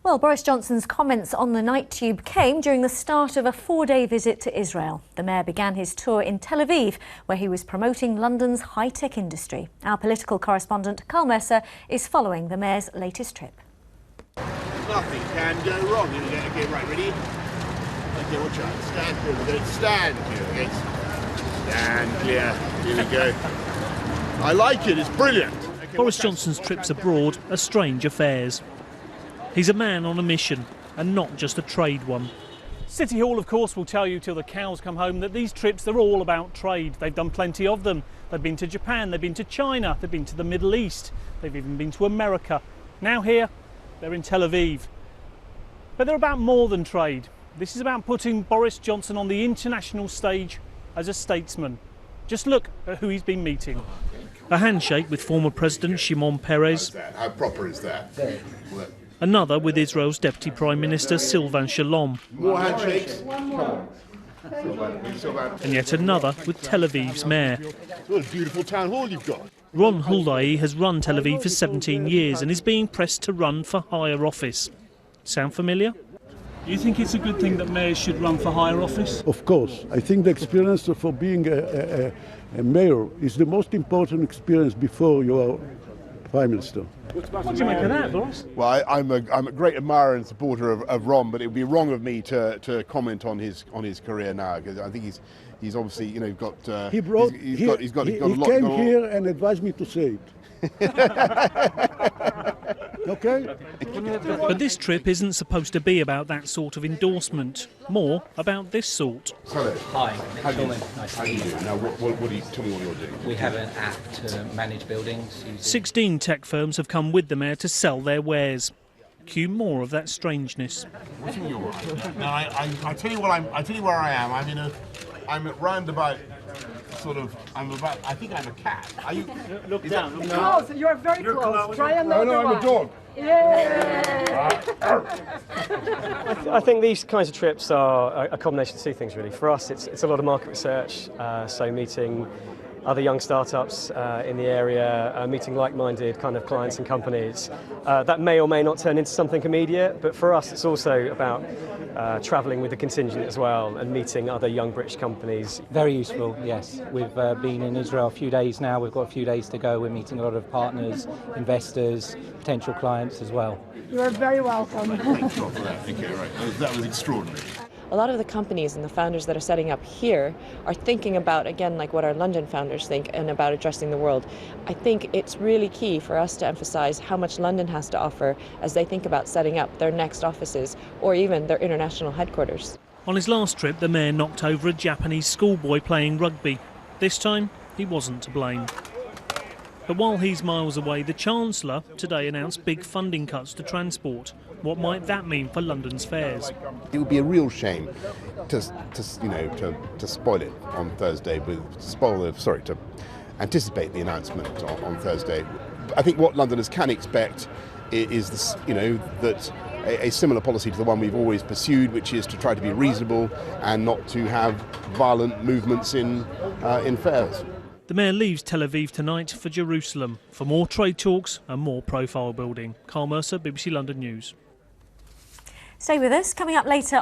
Well, Boris Johnson's comments on the night tube came during the start of a 4-day visit to Israel. The mayor began his tour in Tel Aviv, where he was promoting London's high-tech industry. Our political correspondent, Carl Mercer, is following the mayor's latest trip. Nothing can go wrong. Okay, right, ready? Okay, watch out. Stand clear. We're going to stand clear. Okay. Stand clear. Here we go. I like it. It's brilliant. Okay, Boris Johnson's trips abroad are strange affairs. He's a man on a mission, and not just a trade one. City Hall, of course, will tell you till the cows come home that these trips, they're all about trade. They've done plenty of them. They've been to Japan, they've been to China, they've been to the Middle East, they've even been to America. Now here, they're in Tel Aviv. But they're about more than trade. This is about putting Boris Johnson on the international stage as a statesman. Just look at who he's been meeting. A handshake with former President Shimon Peres. How proper is that? Another with Israel's Deputy Prime Minister Silvan Shalom. More handshakes. And yet another with Tel Aviv's mayor. What a beautiful town hall you've got. Ron Huldai has run Tel Aviv for 17 years and is being pressed to run for higher office. Sound familiar? You think it's a good thing that mayors should run for higher office? Of course. I think the experience for being a mayor is the most important experience before you are Prime Minister. What do you make of that, Boris? Well, I'm a great admirer and supporter of Ron, but it would be wrong of me to comment on his career now, because I think he's obviously got He came here and advised me to say it. Okay? But this trip isn't supposed to be about that sort of endorsement. More about this sort. Hello. Hi, nice to meet you. Now, what do you tell me what you're doing? We have an app to manage buildings. 16 tech firms have come with the mayor to sell their wares. Cue more of that strangeness. What's in your mind? Now, I tell you where I am. I'm at roundabout. I think I'm a cat. Are you? Look down. Close, you're very close. Try another one. I'm a dog. I think these kinds of trips are a combination of two things, really. For us, it's a lot of market research, so meeting other young startups in the area, meeting like-minded kind of clients and companies. That may or may not turn into something immediate, but for us it's also about travelling with the contingent as well and meeting other young British companies. Very useful, yes. We've been in Israel a few days now, we've got a few days to go. We're meeting a lot of partners, investors, potential clients as well. You're very welcome. Thank you for that. Okay, right. That was extraordinary. A lot of the companies and the founders that are setting up here are thinking about, again, like what our London founders think and about addressing the world. I think it's really key for us to emphasise how much London has to offer as they think about setting up their next offices or even their international headquarters. On his last trip, the mayor knocked over a Japanese schoolboy playing rugby. This time, he wasn't to blame. But while he's miles away, the Chancellor today announced big funding cuts to transport. What might that mean for London's fares? It would be a real shame to spoil it on Thursday to anticipate the announcement on Thursday. I think what Londoners can expect is this, that a similar policy to the one we've always pursued, which is to try to be reasonable and not to have violent movements in fares. The mayor leaves Tel Aviv tonight for Jerusalem for more trade talks and more profile building. Carl Mercer, BBC London News. Stay with us. Coming up later on